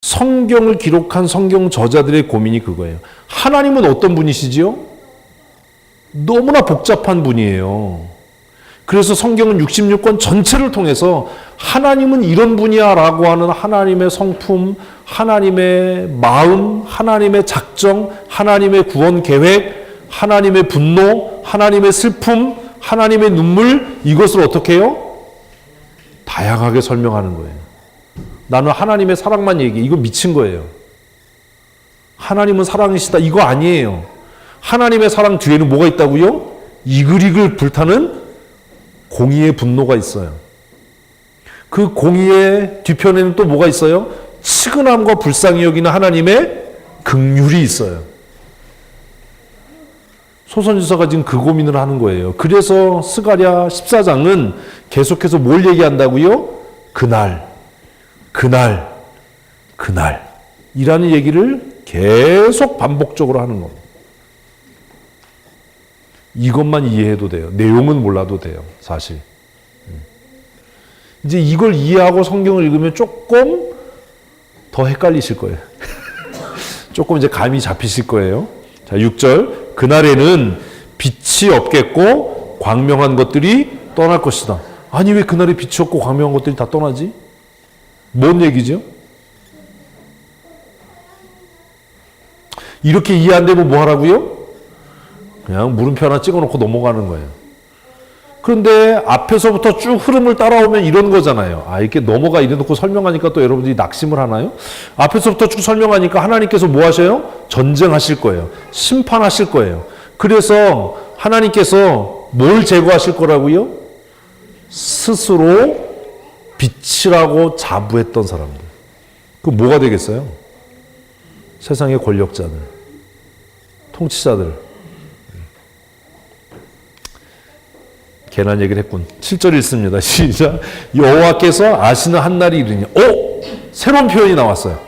성경을 기록한 성경 저자들의 고민이 그거예요. 하나님은 어떤 분이시지요? 너무나 복잡한 분이에요. 그래서 성경은 66권 전체를 통해서 하나님은 이런 분이야 라고 하는 하나님의 성품, 하나님의 마음, 하나님의 작정, 하나님의 구원 계획, 하나님의 분노, 하나님의 슬픔, 하나님의 눈물, 이것을 어떻게 해요? 다양하게 설명하는 거예요. 나는 하나님의 사랑만 얘기해. 이거 미친 거예요. 하나님은 사랑이시다. 이거 아니에요. 하나님의 사랑 뒤에는 뭐가 있다고요? 이글이글 불타는 공의의 분노가 있어요. 그 공의의 뒤편에는 또 뭐가 있어요? 치근함과 불쌍히 여기는 하나님의 긍휼이 있어요. 소선지서가 지금 그 고민을 하는 거예요. 그래서 스가랴 14장은 계속해서 뭘 얘기한다고요? 그날 이라는 얘기를 계속 반복적으로 하는 겁니다. 이것만 이해해도 돼요. 내용은 몰라도 돼요. 사실. 이제 이걸 이해하고 성경을 읽으면 조금 더 헷갈리실 거예요. 조금 이제 감이 잡히실 거예요. 자, 6절. 그날에는 빛이 없겠고 광명한 것들이 떠날 것이다. 아니 왜 그날에 빛이 없고 광명한 것들이 다 떠나지? 뭔 얘기죠? 이렇게 이해 안 되면 뭐 하라고요? 그냥 물음표 하나 찍어놓고 넘어가는 거예요. 그런데 앞에서부터 쭉 흐름을 따라오면 이런 거잖아요. 아, 이렇게 넘어가 이래놓고 설명하니까 또 여러분들이 낙심을 하나요? 앞에서부터 쭉 설명하니까 하나님께서 뭐 하셔요? 전쟁하실 거예요. 심판하실 거예요. 그래서 하나님께서 뭘 제거하실 거라고요? 스스로 빛이라고 자부했던 사람들. 그 뭐가 되겠어요? 세상의 권력자들, 통치자들. 괜한 얘기를 했군. 7절 읽습니다. 시작. 여호와께서 아시는 한 날이 이르니. 새로운 표현이 나왔어요.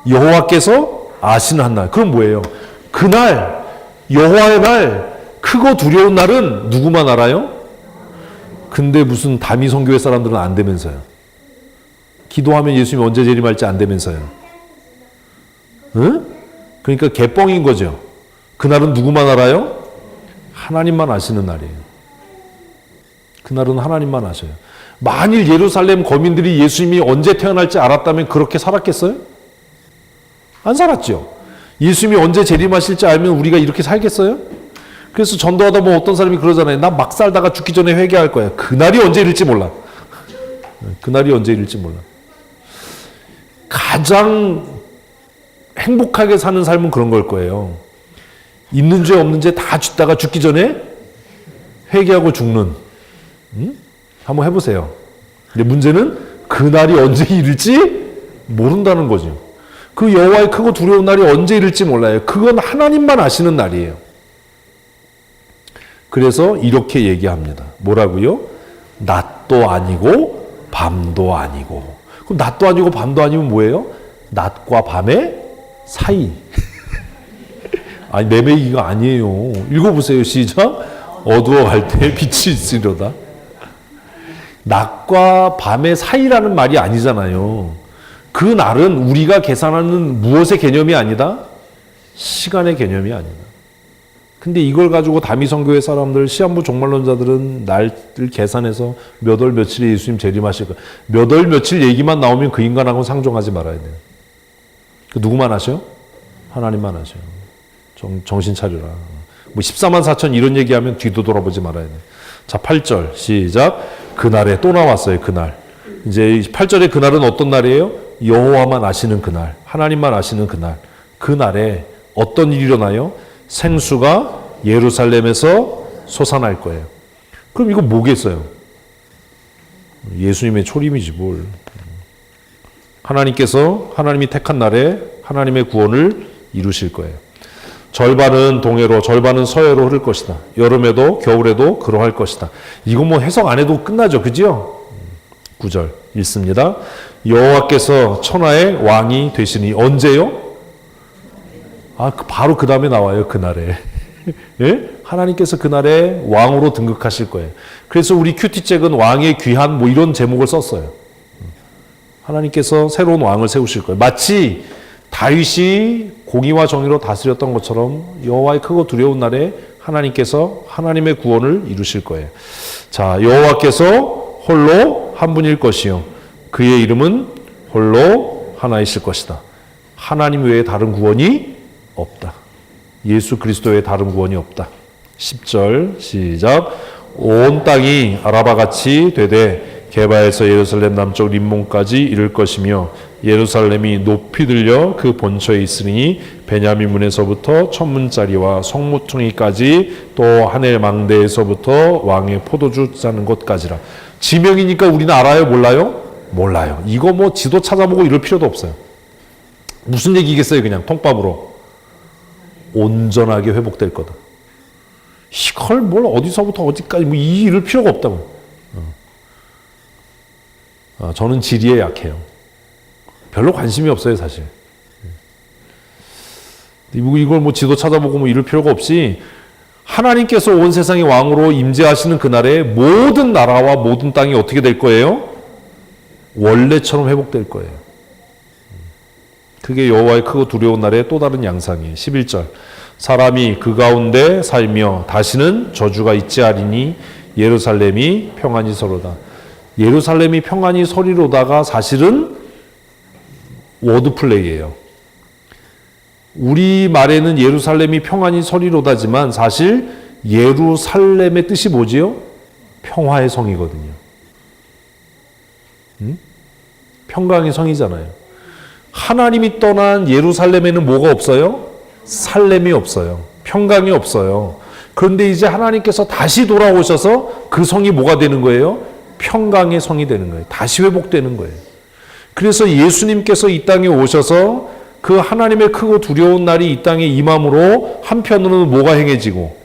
여호와께서 아시는 한 날. 그럼 뭐예요? 그날, 여호와의 날, 크고 두려운 날은 누구만 알아요? 근데 무슨 다미 선교회 사람들은 안 되면서요. 기도하면 예수님이 언제 재림할지 안 되면서요. 그러니까 개뻥인 거죠. 그날은 누구만 알아요? 하나님만 아시는 날이에요. 그날은 하나님만 아셔요. 만일 예루살렘 거민들이 예수님이 언제 태어날지 알았다면 그렇게 살았겠어요? 안 살았죠. 예수님이 언제 재림하실지 알면 우리가 이렇게 살겠어요? 그래서 전도하다 보면 어떤 사람이 그러잖아요. 나 막 살다가 죽기 전에 회개할 거야. 그날이 언제 이를지 몰라. 그날이 언제 이를지 몰라. 가장 행복하게 사는 삶은 그런 걸 거예요. 있는 죄 없는 죄 다 짓다가 죽기 전에 회개하고 죽는. 한번 해보세요. 근데 문제는 그날이 언제 이를지 모른다는 거죠. 그 여호와의 크고 두려운 날이 언제 이를지 몰라요. 그건 하나님만 아시는 날이에요. 그래서 이렇게 얘기합니다. 뭐라고요? 낮도 아니고 밤도 아니고. 그럼 낮도 아니고 밤도 아니면 뭐예요? 낮과 밤의 사이. 아니 매매기가 아니에요. 읽어보세요. 시작. 어두워갈 때 빛이 있으려다. 낮과 밤의 사이라는 말이 아니잖아요. 그 날은 우리가 계산하는 무엇의 개념이 아니다? 시간의 개념이 아니다. 근데 이걸 가지고 다미선교회 사람들, 시한부 종말론자들은 날을 계산해서 몇 월 며칠에 예수님 재림하실 거야. 몇 월 며칠 얘기만 나오면 그 인간하고는 상종하지 말아야 돼요. 그 누구만 하셔? 하나님만 하셔요. 정신 차려라. 뭐 14만 4천 이런 얘기하면 뒤도 돌아보지 말아야 돼. 자, 8절 시작. 그날에 또 나왔어요. 그날. 이제 8절의 그날은 어떤 날이에요? 여호와만 아시는 그날. 하나님만 아시는 그날. 그날에 어떤 일이 일어나요? 생수가 예루살렘에서 솟아날 거예요. 그럼 이거 뭐겠어요? 예수님의 초림이지 뭘. 하나님이 택한 날에 하나님의 구원을 이루실 거예요. 절반은 동해로 절반은 서해로 흐를 것이다. 여름에도 겨울에도 그러할 것이다. 이거 뭐 해석 안 해도 끝나죠. 그죠? 9절 읽습니다. 여호와께서 천하의 왕이 되시니. 언제요? 바로 그 다음에 나와요. 그날에. 예? 하나님께서 그날에 왕으로 등극하실 거예요. 그래서 우리 큐티잭은 왕의 귀한 뭐 이런 제목을 썼어요. 하나님께서 새로운 왕을 세우실 거예요. 마치 다윗이 공의와 정의로 다스렸던 것처럼 여호와의 크고 두려운 날에 하나님께서 하나님의 구원을 이루실 거예요. 자, 여호와께서 홀로 한 분일 것이요 그의 이름은 홀로 하나이실 것이다. 하나님 외에 다른 구원이 없다. 예수 그리스도 외에 다른 구원이 없다. 10절 시작. 온 땅이 아라바같이 되되 게바에서 예루살렘 남쪽 림몬까지 이를 것이며 예루살렘이 높이 들려 그 본처에 있으니 베냐민 문에서부터 천문짜리와 성무퉁이까지 또 하늘 망대에서부터 왕의 포도주 짜는 곳까지라. 지명이니까 우리는 알아요? 몰라요? 몰라요. 이거 뭐 지도 찾아보고 이럴 필요도 없어요. 무슨 얘기겠어요? 그냥 통밥으로. 온전하게 회복될 거다. 이걸 뭘 어디서부터 어디까지 뭐 이럴 필요가 없다고. 저는 지리에 약해요. 별로 관심이 없어요, 사실. 이걸 뭐 지도 찾아보고 뭐 이럴 필요가 없이 하나님께서 온 세상의 왕으로 임재하시는 그날에 모든 나라와 모든 땅이 어떻게 될 거예요? 원래처럼 회복될 거예요. 그게 여호와의 크고 두려운 날의 또 다른 양상이에요. 11절. 사람이 그 가운데 살며 다시는 저주가 있지 아니니 예루살렘이 평안히 서로다. 예루살렘이 평안히 서리로다가 사실은 워드플레이예요. 우리 말에는 예루살렘이 평안히 서리로다지만 사실 예루살렘의 뜻이 뭐지요? 평화의 성이거든요. 평강의 성이잖아요. 하나님이 떠난 예루살렘에는 뭐가 없어요? 살렘이 없어요. 평강이 없어요. 그런데 이제 하나님께서 다시 돌아오셔서 그 성이 뭐가 되는 거예요? 평강의 성이 되는 거예요. 다시 회복되는 거예요. 그래서 예수님께서 이 땅에 오셔서 그 하나님의 크고 두려운 날이 이 땅에 임함으로 한편으로는 뭐가 행해지고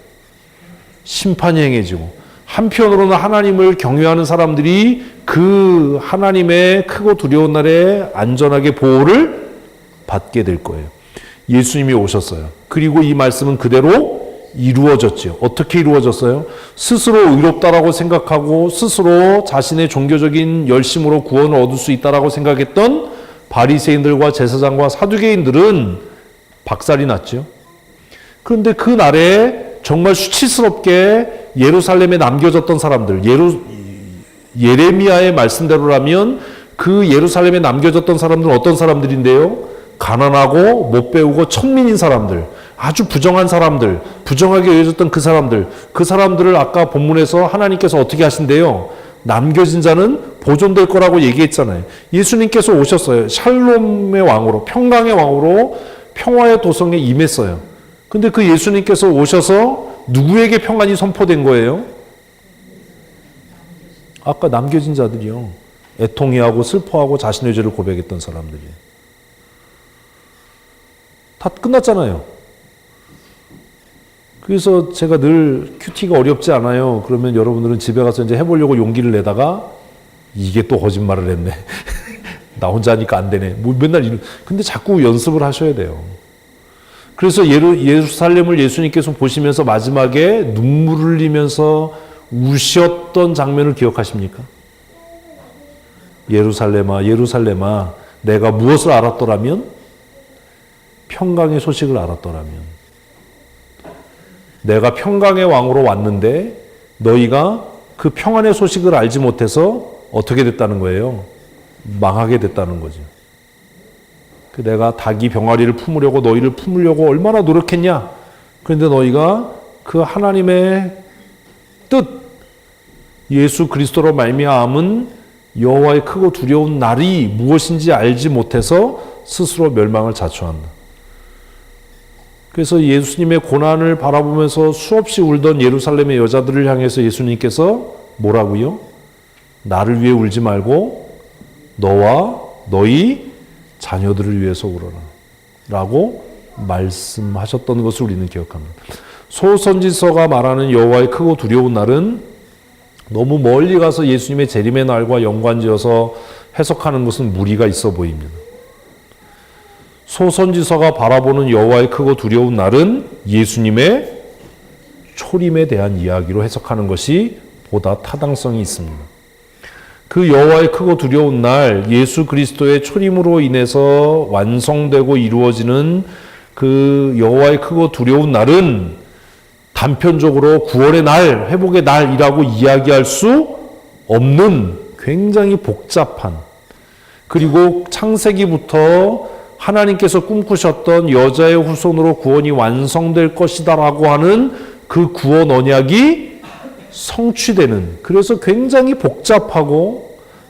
심판이 행해지고 한편으로는 하나님을 경외하는 사람들이 그 하나님의 크고 두려운 날에 안전하게 보호를 받게 될 거예요. 예수님이 오셨어요. 그리고 이 말씀은 그대로 이루어졌죠. 어떻게 이루어졌어요? 스스로 의롭다라고 생각하고 스스로 자신의 종교적인 열심으로 구원을 얻을 수 있다라고 생각했던 바리새인들과 제사장과 사두개인들은 박살이 났죠. 그런데 그 날에 정말 수치스럽게 예루살렘에 남겨졌던 사람들, 예레미야의 말씀대로라면 그 예루살렘에 남겨졌던 사람들은 어떤 사람들인데요? 가난하고 못 배우고 천민인 사람들, 아주 부정한 사람들, 부정하게 여겨졌던 그 사람들을 아까 본문에서 하나님께서 어떻게 하신대요? 남겨진 자는 보존될 거라고 얘기했잖아요. 예수님께서 오셨어요. 샬롬의 왕으로, 평강의 왕으로 평화의 도성에 임했어요. 근데 그 예수님께서 오셔서 누구에게 평안이 선포된 거예요? 아까 남겨진 자들이요. 애통해하고 슬퍼하고 자신의 죄를 고백했던 사람들이. 다 끝났잖아요. 그래서 제가 늘 큐티가 어렵지 않아요. 그러면 여러분들은 집에 가서 이제 해보려고 용기를 내다가 이게 또 거짓말을 했네. 나 혼자 하니까 안 되네. 뭐 맨날 근데 자꾸 연습을 하셔야 돼요. 그래서 예루살렘을 예수님께서 보시면서 마지막에 눈물을 흘리면서 우셨던 장면을 기억하십니까? 예루살렘아, 예루살렘아, 내가 무엇을 알았더라면? 평강의 소식을 알았더라면. 내가 평강의 왕으로 왔는데 너희가 그 평안의 소식을 알지 못해서 어떻게 됐다는 거예요? 망하게 됐다는 거죠. 내가 닭이 병아리를 품으려고 너희를 품으려고 얼마나 노력했냐? 그런데 너희가 그 하나님의 뜻, 예수 그리스도로 말미암은 여호와의 크고 두려운 날이 무엇인지 알지 못해서 스스로 멸망을 자초한다. 그래서 예수님의 고난을 바라보면서 수없이 울던 예루살렘의 여자들을 향해서 예수님께서 뭐라고요? 나를 위해 울지 말고 너와 너희 자녀들을 위해서 울어라 라고 말씀하셨던 것을 우리는 기억합니다. 소선지서가 말하는 여호와의 크고 두려운 날은 너무 멀리 가서 예수님의 재림의 날과 연관지어서 해석하는 것은 무리가 있어 보입니다. 소선지서가 바라보는 여호와의 크고 두려운 날은 예수님의 초림에 대한 이야기로 해석하는 것이 보다 타당성이 있습니다. 그 여호와의 크고 두려운 날, 예수 그리스도의 초림으로 인해서 완성되고 이루어지는 그 여호와의 크고 두려운 날은 단편적으로 구원의 날, 회복의 날이라고 이야기할 수 없는 굉장히 복잡한, 그리고 창세기부터 하나님께서 꿈꾸셨던 여자의 후손으로 구원이 완성될 것이다라고 하는 그 구원 언약이 성취되는, 그래서 굉장히 복잡하고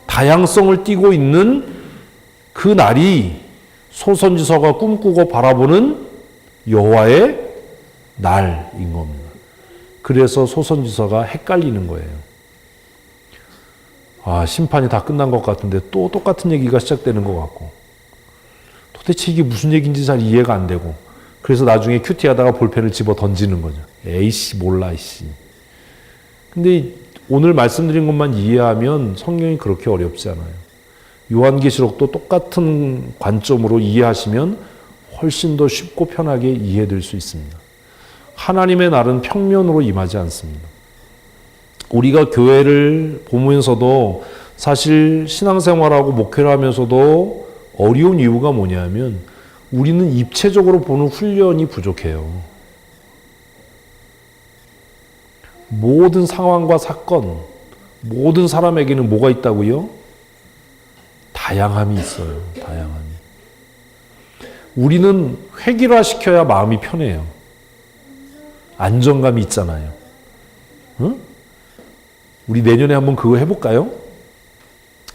다양성을 띠고 있는 그 날이 소선지서가 꿈꾸고 바라보는 여호와의 날인 겁니다. 그래서 소선지서가 헷갈리는 거예요. 아, 심판이 다 끝난 것 같은데 또 똑같은 얘기가 시작되는 것 같고, 도대체 이게 무슨 얘기인지 잘 이해가 안 되고, 그래서 나중에 큐티하다가 볼펜을 집어 던지는 거죠. 에이씨, 몰라, 이씨. 근데 오늘 말씀드린 것만 이해하면 성경이 그렇게 어렵지 않아요. 요한계시록도 똑같은 관점으로 이해하시면 훨씬 더 쉽고 편하게 이해될 수 있습니다. 하나님의 날은 평면으로 임하지 않습니다. 우리가 교회를 보면서도 사실 신앙생활하고 목회를 하면서도 어려운 이유가 뭐냐면 우리는 입체적으로 보는 훈련이 부족해요. 모든 상황과 사건, 모든 사람에게는 뭐가 있다고요? 다양함이 있어요. 다양함이. 우리는 획일화시켜야 마음이 편해요. 안정감이 있잖아요. 응? 우리 내년에 한번 그거 해볼까요?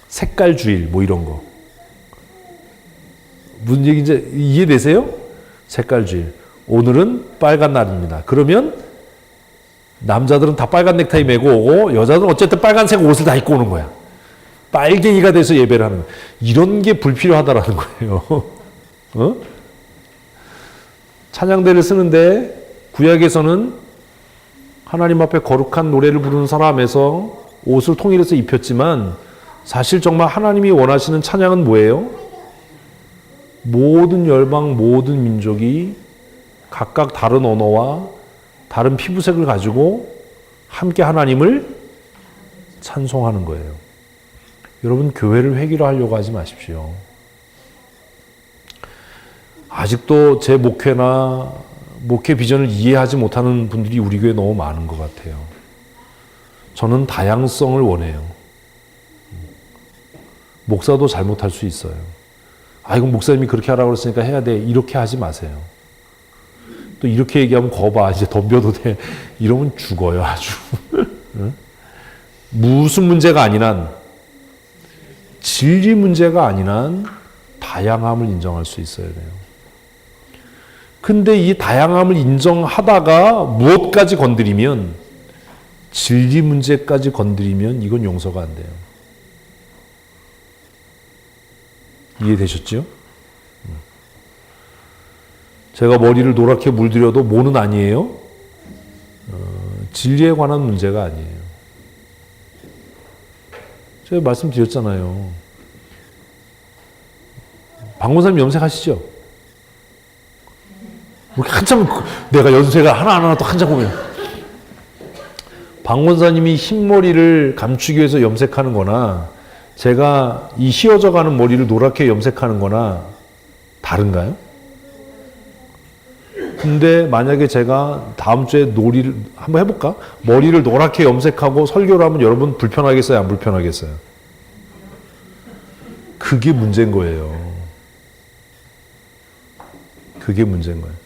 색깔 주일 뭐 이런 거. 무슨 얘기인지 이해되세요? 색깔 주일. 오늘은 빨간 날입니다. 그러면 남자들은 다 빨간 넥타이 메고 오고 여자들은 어쨌든 빨간색 옷을 다 입고 오는 거야. 빨갱이가 돼서 예배를 하는 거야. 이런 게 불필요하다라는 거예요. 어? 찬양대를 쓰는데 구약에서는 하나님 앞에 거룩한 노래를 부르는 사람에서 옷을 통일해서 입혔지만 사실 정말 하나님이 원하시는 찬양은 뭐예요? 모든 열방, 모든 민족이 각각 다른 언어와 다른 피부색을 가지고 함께 하나님을 찬송하는 거예요. 여러분, 교회를 획일화하려고 하지 마십시오. 아직도 제 목회나 목회 비전을 이해하지 못하는 분들이 우리 교회에 너무 많은 것 같아요. 저는 다양성을 원해요. 목사도 잘못할 수 있어요. 아, 이건 목사님이 그렇게 하라고 그랬으니까 해야 돼. 이렇게 하지 마세요. 또 이렇게 얘기하면 거봐, 이제 덤벼도 돼. 이러면 죽어요, 아주. 무슨 문제가 아닌 한, 진리 문제가 아닌 한 다양함을 인정할 수 있어야 돼요. 근데 이 다양함을 인정하다가 무엇까지 건드리면, 진리 문제까지 건드리면 이건 용서가 안 돼요. 이해되셨죠? 제가 머리를 노랗게 물들여도 뭐는 아니에요? 진리에 관한 문제가 아니에요. 제가 말씀드렸잖아요. 박문사님 염색하시죠? 한참 내가 연세가 하나하나 또 한참 보면 박문사님이 흰머리를 감추기 위해서 염색하는 거나 제가 이 휘어져 가는 머리를 노랗게 염색하는 거나 다른가요? 근데 만약에 제가 다음 주에 놀이를 한번 해볼까? 머리를 노랗게 염색하고 설교를 하면 여러분 불편하겠어요? 안 불편하겠어요? 그게 문제인 거예요. 그게 문제인 거예요.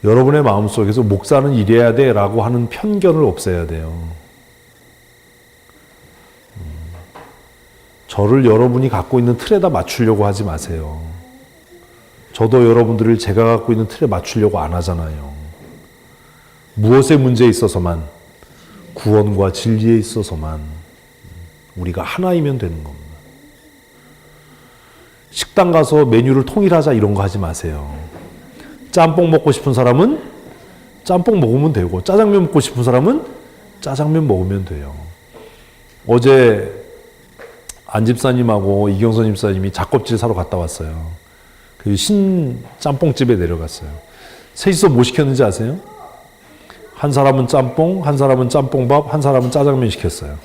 여러분의 마음속에서 목사는 이래야 돼 라고 하는 편견을 없애야 돼요. 저를 여러분이 갖고 있는 틀에다 맞추려고 하지 마세요. 저도 여러분들을 제가 갖고 있는 틀에 맞추려고 안 하잖아요. 무엇의 문제에 있어서만, 구원과 진리에 있어서만 우리가 하나이면 되는 겁니다. 식당 가서 메뉴를 통일하자 이런 거 하지 마세요. 짬뽕 먹고 싶은 사람은 짬뽕 먹으면 되고 짜장면 먹고 싶은 사람은 짜장면 먹으면 돼요. 어제 안 집사님하고 이경선 집사님이 작업질 사러 갔다 왔어요. 그 신 짬뽕집에 내려갔어요. 셋이서 뭐 시켰는지 아세요? 한 사람은 짬뽕, 한 사람은 짬뽕밥, 한 사람은 짜장면 시켰어요.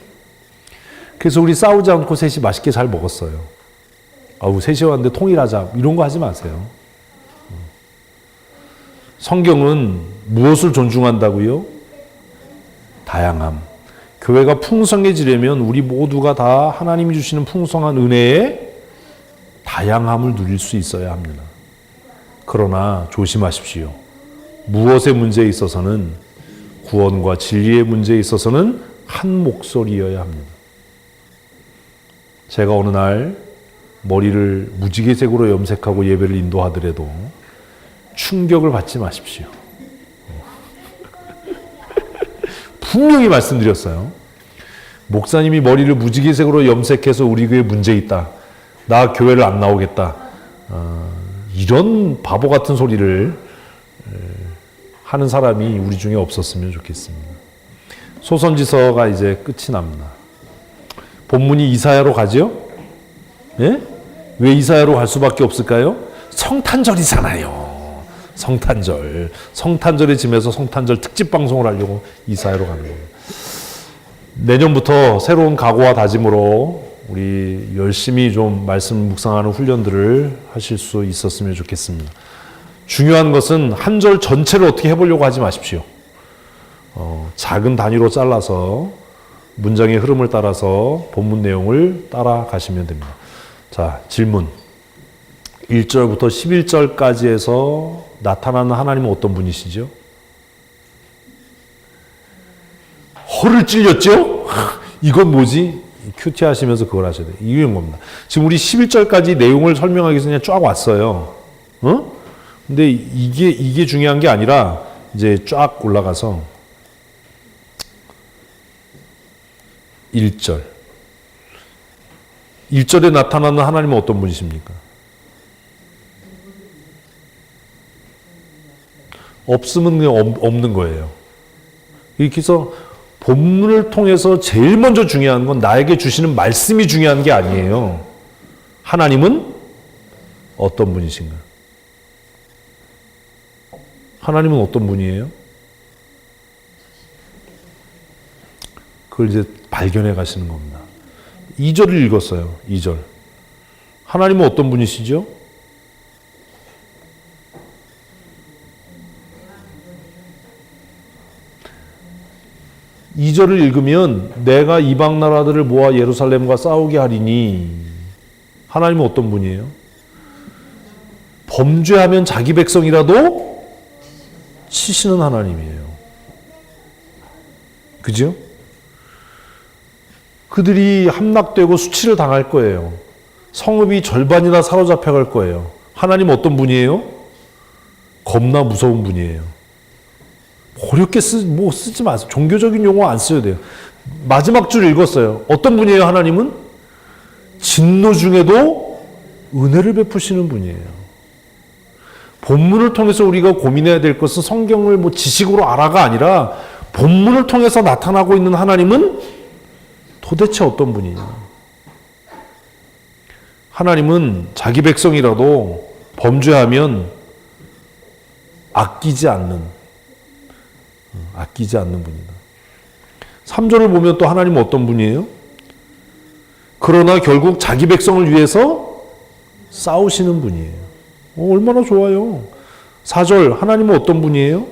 그래서 우리 싸우지 않고 셋이 맛있게 잘 먹었어요. 아우, 셋이 왔는데 통일하자. 이런 거 하지 마세요. 성경은 무엇을 존중한다고요? 다양함. 교회가 풍성해지려면 우리 모두가 다 하나님이 주시는 풍성한 은혜에 다양함을 누릴 수 있어야 합니다. 그러나 조심하십시오. 무엇의 문제에 있어서는, 구원과 진리의 문제에 있어서는 한 목소리여야 합니다. 제가 어느 날 머리를 무지개색으로 염색하고 예배를 인도하더라도 충격을 받지 마십시오. 분명히 말씀드렸어요. 목사님이 머리를 무지개색으로 염색해서 우리 교회에 문제 있다. 나 교회를 안 나오겠다. 이런 바보 같은 소리를 하는 사람이 우리 중에 없었으면 좋겠습니다. 소선지서가 이제 끝이 납니다. 본문이 이사야로 가죠? 예? 왜 이사야로 갈 수밖에 없을까요? 성탄절이잖아요. 성탄절. 성탄절에 지면서 성탄절 특집 방송을 하려고 이사야로 가는 거예요. 내년부터 새로운 각오와 다짐으로 우리 열심히 좀 말씀 묵상하는 훈련들을 하실 수 있었으면 좋겠습니다. 중요한 것은 한 절 전체를 어떻게 해보려고 하지 마십시오. 작은 단위로 잘라서 문장의 흐름을 따라서 본문 내용을 따라가시면 됩니다. 자, 질문. 1절부터 11절까지 해서 나타나는 하나님은 어떤 분이시죠? 허를 찔렸죠? 이건 뭐지? 큐티 하시면서 그걸 하셔야 돼요. 이런 겁니다. 지금 우리 11절까지 내용을 설명하기 위해서 그냥 쫙 왔어요. 근데 이게 중요한 게 아니라 이제 쫙 올라가서 1절. 1절에 나타나는 하나님은 어떤 분이십니까? 없으면 그냥 없는 거예요. 이렇게 해서 본문을 통해서 제일 먼저 중요한 건 나에게 주시는 말씀이 중요한 게 아니에요. 하나님은 어떤 분이신가? 하나님은 어떤 분이에요? 그걸 이제 발견해 가시는 겁니다. 2절을 읽었어요. 2절. 하나님은 어떤 분이시죠? 이 절을 읽으면 내가 이방 나라들을 모아 예루살렘과 싸우게 하리니 하나님은 어떤 분이에요? 범죄하면 자기 백성이라도 치시는 하나님이에요. 그죠? 그들이 함락되고 수치를 당할 거예요. 성읍이 절반이나 사로잡혀 갈 거예요. 하나님 어떤 분이에요? 겁나 무서운 분이에요. 어렵게 쓰지 마세요. 종교적인 용어 안 써야 돼요. 마지막 줄 읽었어요. 어떤 분이에요, 하나님은? 진노 중에도 은혜를 베푸시는 분이에요. 본문을 통해서 우리가 고민해야 될 것은 성경을 지식으로 알아가 아니라 본문을 통해서 나타나고 있는 하나님은 도대체 어떤 분이냐. 하나님은 자기 백성이라도 범죄하면 아끼지 않는 분이다. 3절을 보면 또 하나님은 어떤 분이에요? 그러나 결국 자기 백성을 위해서 싸우시는 분이에요. 얼마나 좋아요. 4절 하나님은 어떤 분이에요?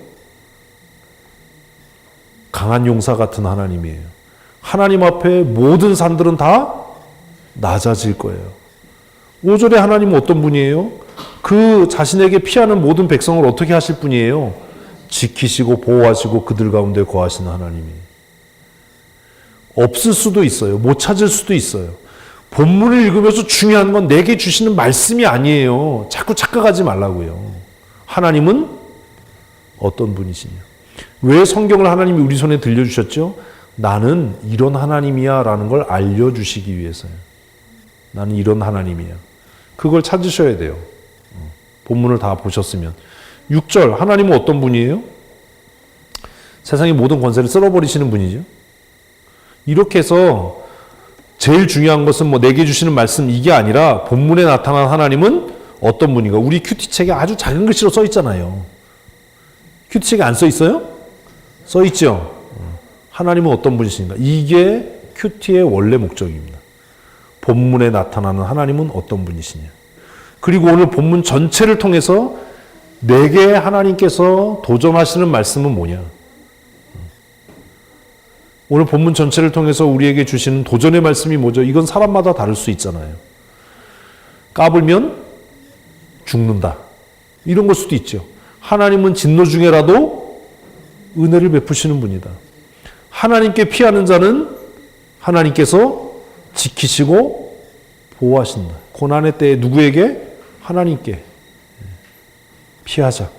강한 용사 같은 하나님이에요. 하나님 앞에 모든 산들은 다 낮아질 거예요. 5절에 하나님은 어떤 분이에요? 그 자신에게 피하는 모든 백성을 어떻게 하실 분이에요? 지키시고 보호하시고 그들 가운데 거하시는 하나님이. 없을 수도 있어요. 못 찾을 수도 있어요. 본문을 읽으면서 중요한 건 내게 주시는 말씀이 아니에요. 자꾸 착각하지 말라고요. 하나님은 어떤 분이시냐. 왜 성경을 하나님이 우리 손에 들려주셨죠? 나는 이런 하나님이야 라는 걸 알려주시기 위해서요. 나는 이런 하나님이야. 그걸 찾으셔야 돼요. 본문을 다 보셨으면. 6절 하나님은 어떤 분이에요? 세상의 모든 권세를 쓸어버리시는 분이죠. 이렇게 해서 제일 중요한 것은 내게 주시는 말씀 이게 아니라 본문에 나타난 하나님은 어떤 분인가. 우리 큐티책에 아주 작은 글씨로 써 있잖아요. 큐티책에 안 써 있어요? 써 있죠. 하나님은 어떤 분이신가. 이게 큐티의 원래 목적입니다. 본문에 나타나는 하나님은 어떤 분이시냐. 그리고 오늘 본문 전체를 통해서 내게 하나님께서 도전하시는 말씀은 뭐냐. 오늘 본문 전체를 통해서 우리에게 주시는 도전의 말씀이 뭐죠? 이건 사람마다 다를 수 있잖아요. 까불면 죽는다. 이런 걸 수도 있죠. 하나님은 진노 중에라도 은혜를 베푸시는 분이다. 하나님께 피하는 자는 하나님께서 지키시고 보호하신다. 고난의 때에 누구에게? 하나님께 피하자.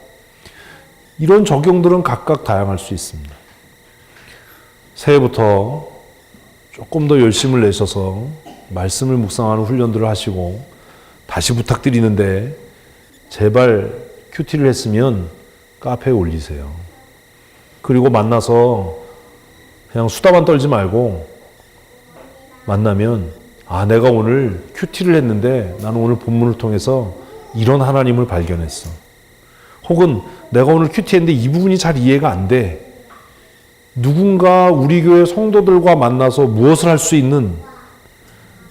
이런 적용들은 각각 다양할 수 있습니다. 새해부터 조금 더 열심을 내셔서 말씀을 묵상하는 훈련들을 하시고 다시 부탁드리는데 제발 큐티를 했으면 카페에 올리세요. 그리고 만나서 그냥 수다만 떨지 말고 만나면 내가 오늘 큐티를 했는데 나는 오늘 본문을 통해서 이런 하나님을 발견했어. 혹은 내가 오늘 큐티했는데 이 부분이 잘 이해가 안 돼. 누군가 우리 교회 성도들과 만나서 무엇을 할 수 있는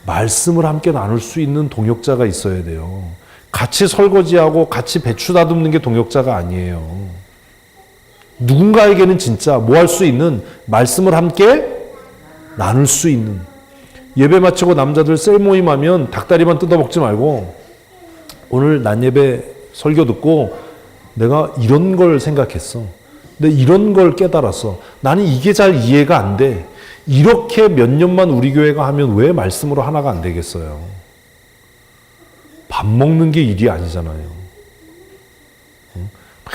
말씀을 함께 나눌 수 있는 동역자가 있어야 돼요. 같이 설거지하고 같이 배추 다듬는 게 동역자가 아니에요. 누군가에게는 진짜 뭐 할 수 있는 말씀을 함께 나눌 수 있는 예배 마치고 남자들 셀 모임하면 닭다리만 뜯어먹지 말고 오늘 낮예배 설교 듣고 내가 이런 걸 생각했어. 근데 이런 걸 깨달았어. 나는 이게 잘 이해가 안 돼. 이렇게 몇 년만 우리 교회가 하면 왜 말씀으로 하나가 안 되겠어요? 밥 먹는 게 일이 아니잖아요.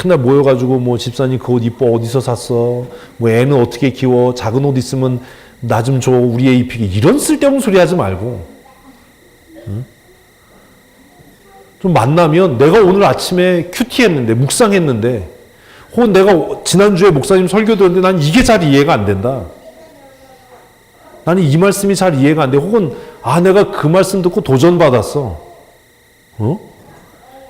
맨날 모여가지고 뭐 집사님 그 옷 이뻐 어디서 샀어? 뭐 애는 어떻게 키워? 작은 옷 있으면 나 좀 줘. 우리 애 입히게. 이런 쓸데없는 소리 하지 말고. 좀 만나면 내가 오늘 아침에 큐티 했는데 묵상했는데 혹은 내가 지난주에 목사님 설교 들었는데 난 이게 잘 이해가 안 된다. 나는 이 말씀이 잘 이해가 안 돼. 혹은 내가 그 말씀 듣고 도전받았어.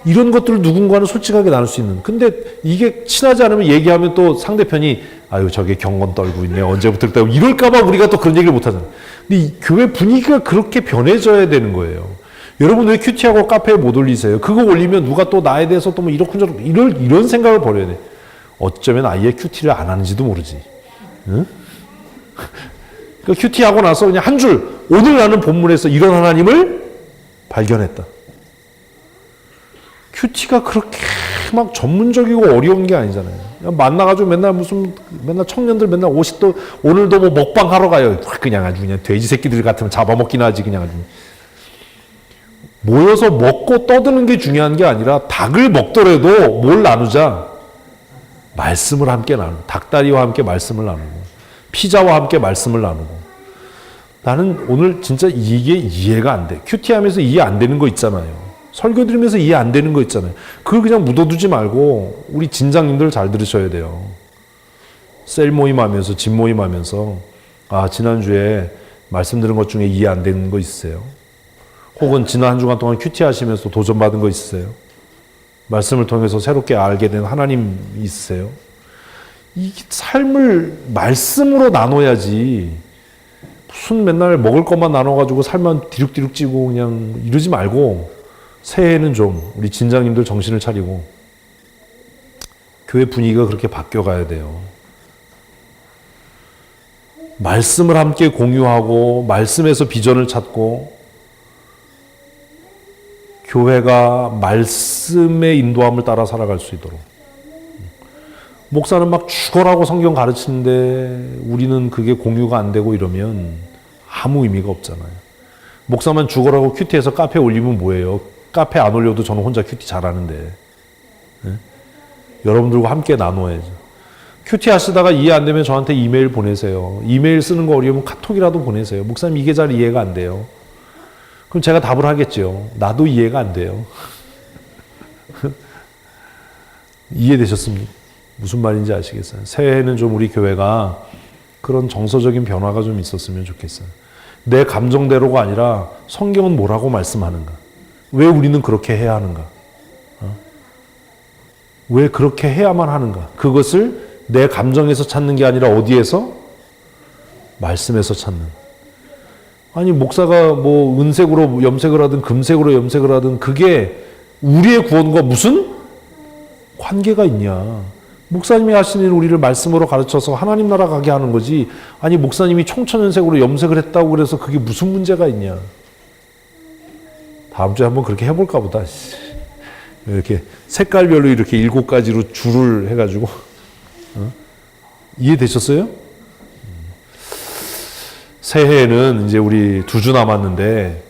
이런 것들을 누군가는 솔직하게 나눌 수 있는. 근데 이게 친하지 않으면 얘기하면 또 상대편이 저게 경건 떨고 있네. 언제부터 그랬다고 이럴까봐 우리가 또 그런 얘기를 못 하잖아요. 근데 이 교회 분위기가 그렇게 변해져야 되는 거예요. 여러분 왜 큐티하고 카페에 못 올리세요? 그거 올리면 누가 또 나에 대해서 또 뭐 이렇군저렇군 이런 생각을 버려야 돼. 어쩌면 아예 큐티를 안 하는지도 모르지. 응? 그 큐티하고 나서 그냥 한 줄 오늘 나는 본문에서 이런 하나님을 발견했다. 큐티가 그렇게 막 전문적이고 어려운 게 아니잖아요. 그냥 만나가지고 맨날 청년들 맨날 옷이 오늘도 뭐 먹방 하러 가요. 그냥 아주 그냥 돼지 새끼들 같으면 잡아먹긴 하지 그냥 아주. 모여서 먹고 떠드는 게 중요한 게 아니라 닭을 먹더라도 뭘 나누자. 말씀을 함께 나누고 닭다리와 함께 말씀을 나누고 피자와 함께 말씀을 나누고 나는 오늘 진짜 이게 이해가 안 돼. 큐티하면서 이해 안 되는 거 있잖아요. 설교 들으면서 이해 안 되는 거 있잖아요. 그걸 그냥 묻어두지 말고 우리 진장님들 잘 들으셔야 돼요. 셀 모임하면서 집 모임하면서 지난주에 말씀 들은 것 중에 이해 안 되는 거 있으세요? 혹은 지난 한 주간 동안 큐티 하시면서 도전받은 거 있으세요? 말씀을 통해서 새롭게 알게 된 하나님 있으세요? 이 삶을 말씀으로 나눠야지 무슨 맨날 먹을 것만 나눠가지고 살만 디룩디룩 찌고 그냥 이러지 말고 새해에는 좀 우리 진장님들 정신을 차리고 교회 분위기가 그렇게 바뀌어가야 돼요. 말씀을 함께 공유하고 말씀에서 비전을 찾고 교회가 말씀의 인도함을 따라 살아갈 수 있도록. 목사는 막 죽어라고 성경 가르치는데 우리는 그게 공유가 안 되고 이러면 아무 의미가 없잖아요. 목사만 죽어라고 큐티해서 카페에 올리면 뭐예요? 카페 안 올려도 저는 혼자 큐티 잘하는데. 네? 여러분들과 함께 나눠야죠. 큐티 하시다가 이해 안 되면 저한테 이메일 보내세요. 이메일 쓰는 거 어려우면 카톡이라도 보내세요. 목사님 이게 잘 이해가 안 돼요. 그럼 제가 답을 하겠죠. 나도 이해가 안 돼요. 이해되셨습니까? 무슨 말인지 아시겠어요? 새해에는 좀 우리 교회가 그런 정서적인 변화가 좀 있었으면 좋겠어요. 내 감정대로가 아니라 성경은 뭐라고 말씀하는가? 왜 우리는 그렇게 해야 하는가? 왜 그렇게 해야만 하는가? 그것을 내 감정에서 찾는 게 아니라 어디에서? 말씀에서 찾는. 아니 목사가 뭐 은색으로 염색을 하든 금색으로 염색을 하든 그게 우리의 구원과 무슨 관계가 있냐. 목사님이 하시는 일 우리를 말씀으로 가르쳐서 하나님 나라 가게 하는 거지. 아니 목사님이 청천연색으로 염색을 했다고 그래서 그게 무슨 문제가 있냐. 다음 주에 한번 그렇게 해볼까 보다. 이렇게 색깔별로 이렇게 7가지로 줄을 해가지고 이해되셨어요? 새해에는 이제 우리 2주 남았는데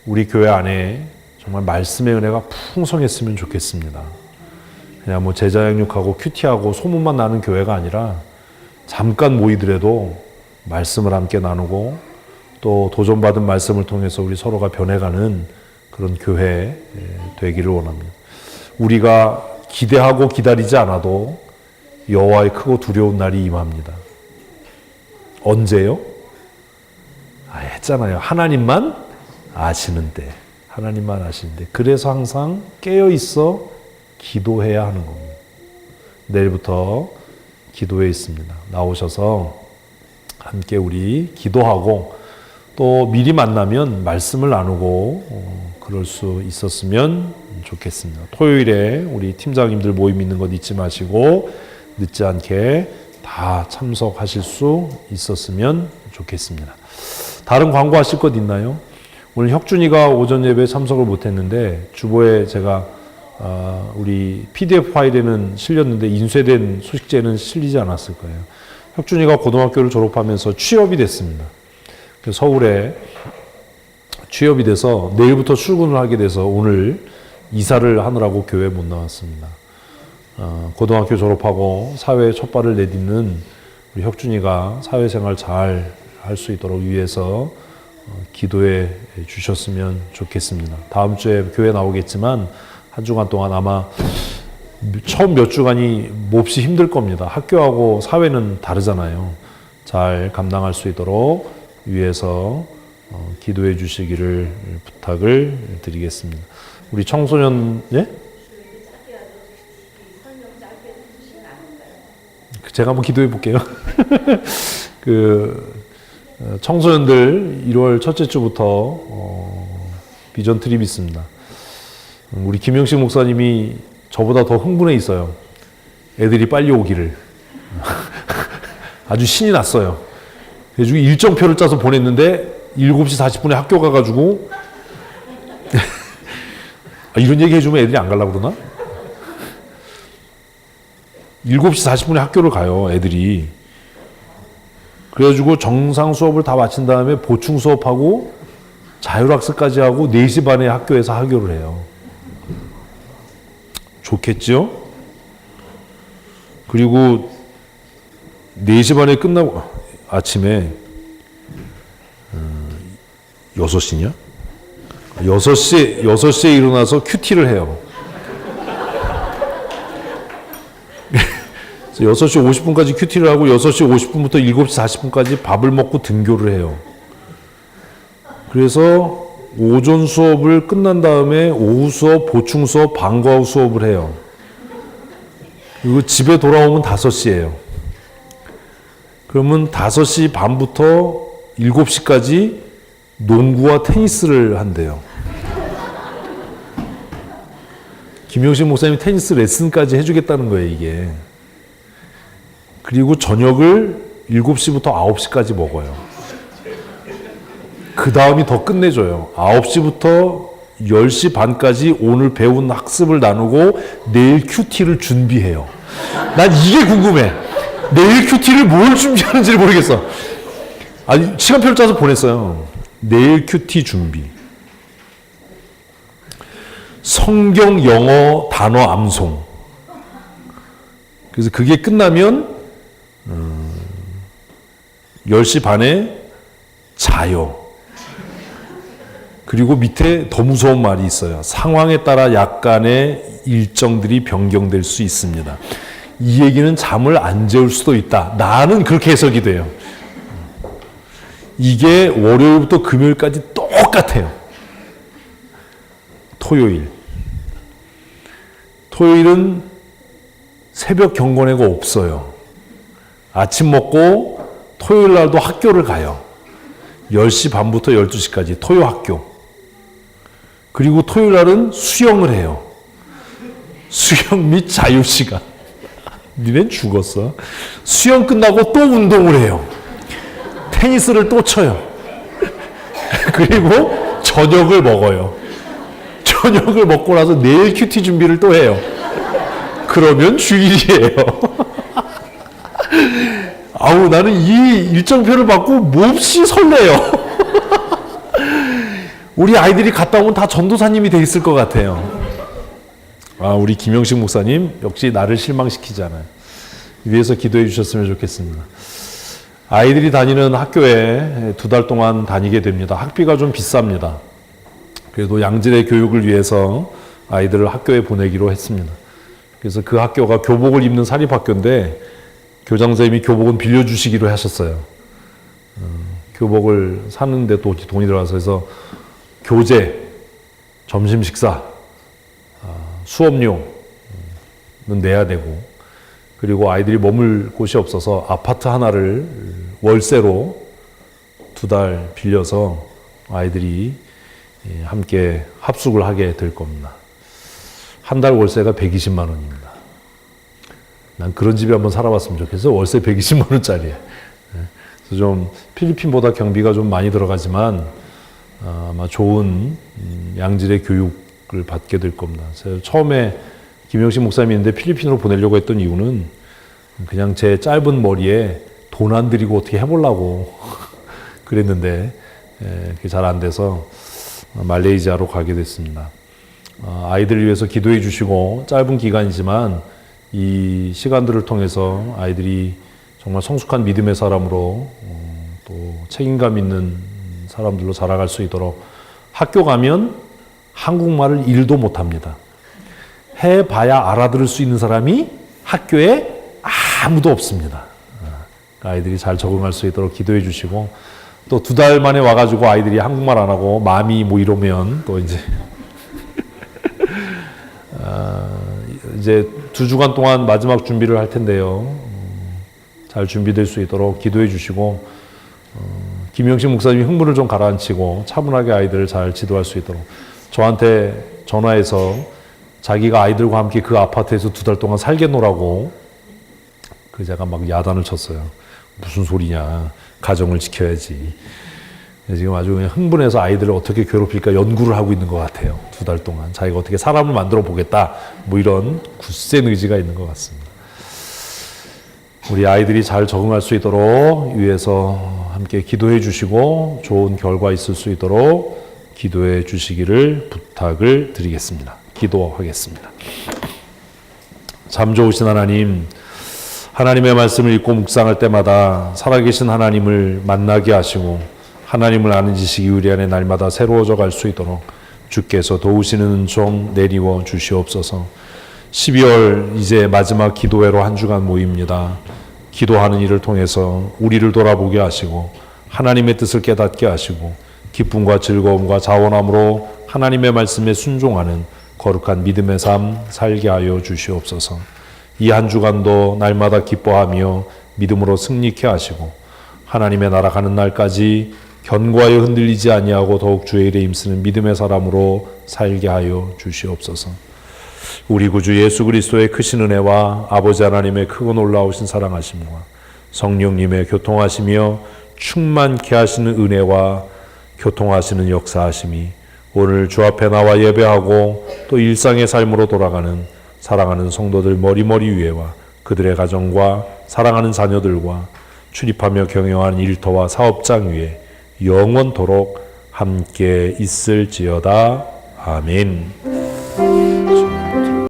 우리 교회 안에 정말 말씀의 은혜가 풍성했으면 좋겠습니다. 그냥 뭐 제자 양육하고 큐티하고 소문만 나는 교회가 아니라 잠깐 모이더라도 말씀을 함께 나누고 또 도전받은 말씀을 통해서 우리 서로가 변해가는 그런 교회 되기를 원합니다. 우리가 기대하고 기다리지 않아도 여호와의 크고 두려운 날이 임합니다. 언제요? 했잖아요. 하나님만 아시는 때. 하나님만 아시는 때. 그래서 항상 깨어있어 기도해야 하는 겁니다. 내일부터 기도회 있습니다. 나오셔서 함께 우리 기도하고 또 미리 만나면 말씀을 나누고 그럴 수 있었으면 좋겠습니다. 토요일에 우리 팀장님들 모임 있는 것 잊지 마시고 늦지 않게 다 참석하실 수 있었으면 좋겠습니다. 다른 광고하실 것 있나요? 오늘 혁준이가 오전 예배에 참석을 못했는데 주보에 제가 우리 PDF 파일에는 실렸는데 인쇄된 소식지에는 실리지 않았을 거예요. 혁준이가 고등학교를 졸업하면서 취업이 됐습니다. 그래서 서울에 취업이 돼서 내일부터 출근을 하게 돼서 오늘 이사를 하느라고 교회에 못 나왔습니다. 고등학교 졸업하고 사회에 첫 발을 내딛는 우리 혁준이가 사회생활 잘 할 수 있도록 위해서 기도해 주셨으면 좋겠습니다. 다음 주에 교회 나오겠지만 한 주간 동안 아마 처음 몇 주간이 몹시 힘들 겁니다. 학교하고 사회는 다르잖아요. 잘 감당할 수 있도록 위해서 기도해 주시기를 부탁을 드리겠습니다. 우리 청소년, 예? 제가 한번 기도해 볼게요. 청소년들 1월 첫째 주부터 비전 트립이 있습니다. 우리 김영식 목사님이 저보다 더 흥분해 있어요. 애들이 빨리 오기를. 아주 신이 났어요. 그래서 일정표를 짜서 보냈는데 7시 40분에 학교 가가지고 이런 얘기 해주면 애들이 안 가려고 그러나? 7시 40분에 학교를 가요, 애들이. 그래가지고 정상 수업을 다 마친 다음에 보충 수업하고 자율학습까지 하고 4시 반에 학교에서 하교를 해요. 좋겠죠? 그리고 4시 반에 끝나고 아침에 6시냐? 6시에 일어나서 큐티를 해요. 6시 50분까지 큐티를 하고 6시 50분부터 7시 40분까지 밥을 먹고 등교를 해요. 그래서 오전 수업을 끝난 다음에 오후 수업, 보충 수업, 방과 후 수업을 해요. 그리고 집에 돌아오면 5시예요. 그러면 5시 반부터 7시까지 농구와 테니스를 한대요. 김영식 목사님이 테니스 레슨까지 해주겠다는 거예요, 이게. 그리고 저녁을 7시부터 9시까지 먹어요. 그 다음이 더 끝내줘요. 9시부터 10시 반까지 오늘 배운 학습을 나누고 내일 큐티를 준비해요. 난 이게 궁금해. 내일 큐티를 뭘 준비하는지를 모르겠어. 아니, 시간표를 짜서 보냈어요. 내일 큐티 준비. 성경, 영어, 단어 암송. 그래서 그게 끝나면 10시 반에 자요. 그리고 밑에 더 무서운 말이 있어요. 상황에 따라 약간의 일정들이 변경될 수 있습니다. 이 얘기는 잠을 안 재울 수도 있다. 나는 그렇게 해석이 돼요. 이게 월요일부터 금요일까지 똑같아요. 토요일은 새벽 경건회가 없어요. 아침 먹고 토요일 날도 학교를 가요. 10시 반부터 12시까지 토요 학교. 그리고 토요일 날은 수영을 해요. 수영 및 자유시간. 니넨 죽었어. 수영 끝나고 또 운동을 해요. 테니스를 또 쳐요. 그리고 저녁을 먹어요. 저녁을 먹고 나서 내일 큐티 준비를 또 해요. 그러면 주일이에요. 아우, 나는 이 일정표를 받고 몹시 설레요. 우리 아이들이 갔다 오면 다 전도사님이 돼 있을 것 같아요. 아, 우리 김영식 목사님 역시 나를 실망시키잖아요. 위에서 기도해 주셨으면 좋겠습니다. 아이들이 다니는 학교에 2달 동안 다니게 됩니다. 학비가 좀 비쌉니다. 그래도 양질의 교육을 위해서 아이들을 학교에 보내기로 했습니다. 그래서 그 학교가 교복을 입는 사립학교인데 교장선생님이 교복은 빌려주시기로 하셨어요. 교복을 사는데 또 돈이 들어가서 해서 교재, 점심 식사, 수업료는 내야 되고, 그리고 아이들이 머물 곳이 없어서 아파트 하나를 월세로 2달 빌려서 아이들이 함께 합숙을 하게 될 겁니다. 한 달 월세가 120만 원입니다. 난 그런 집에 한번 살아봤으면 좋겠어. 월세 120만 원짜리. 그래서 좀 필리핀보다 경비가 좀 많이 들어가지만 아마 좋은 양질의 교육을 받게 될 겁니다. 제가 처음에 김영식 목사님이 있는데 필리핀으로 보내려고 했던 이유는 그냥 제 짧은 머리에 돈 안 들이고 어떻게 해보려고 그랬는데 그게 잘 안 돼서 말레이시아로 가게 됐습니다. 아이들을 위해서 기도해 주시고 짧은 기간이지만 이 시간들을 통해서 아이들이 정말 성숙한 믿음의 사람으로 또 책임감 있는 사람들로 자라갈 수 있도록 학교 가면 한국말을 1도 못합니다. 해봐야 알아들을 수 있는 사람이 학교에 아무도 없습니다. 아이들이 잘 적응할 수 있도록 기도해 주시고 또 2달 만에 와가지고 아이들이 한국말 안 하고 마미 뭐 이러면 또 이제 이제 2주간 동안 마지막 준비를 할 텐데요. 잘 준비될 수 있도록 기도해 주시고 김영식 목사님이 흥분을 좀 가라앉히고 차분하게 아이들을 잘 지도할 수 있도록 저한테 전화해서 자기가 아이들과 함께 그 아파트에서 2달 동안 살겠노라고 그 제가 막 야단을 쳤어요. 무슨 소리냐. 가정을 지켜야지. 지금 아주 그냥 흥분해서 아이들을 어떻게 괴롭힐까 연구를 하고 있는 것 같아요. 2달 동안. 자기가 어떻게 사람을 만들어 보겠다. 뭐 이런 굳센 의지가 있는 것 같습니다. 우리 아이들이 잘 적응할 수 있도록 위에서 함께 기도해 주시고 좋은 결과 있을 수 있도록 기도해 주시기를 부탁을 드리겠습니다. 기도하겠습니다. 참 좋으신 하나님, 하나님의 말씀을 읽고 묵상할 때마다 살아계신 하나님을 만나게 하시고 하나님을 아는 지식이 우리 안에 날마다 새로워져 갈 수 있도록 주께서 도우시는 은총 내리워 주시옵소서. 12월 이제 마지막 기도회로 한 주간 모입니다. 기도하는 일을 통해서 우리를 돌아보게 하시고 하나님의 뜻을 깨닫게 하시고 기쁨과 즐거움과 자원함으로 하나님의 말씀에 순종하는 거룩한 믿음의 삶 살게 하여 주시옵소서. 이 한 주간도 날마다 기뻐하며 믿음으로 승리케 하시고 하나님의 나라 가는 날까지 견고하여 흔들리지 아니하고 더욱 주의 일에 힘쓰는 믿음의 사람으로 살게 하여 주시옵소서. 우리 구주 예수 그리스도의 크신 은혜와 아버지 하나님의 크고 놀라우신 사랑하심과 성령님의 교통하시며 충만케 하시는 은혜와 교통하시는 역사하심이 오늘 주 앞에 나와 예배하고 또 일상의 삶으로 돌아가는 사랑하는 성도들 머리머리 위에와 그들의 가정과 사랑하는 자녀들과 출입하며 경영하는 일터와 사업장 위에 영원토록 함께 있을지어다. 아멘.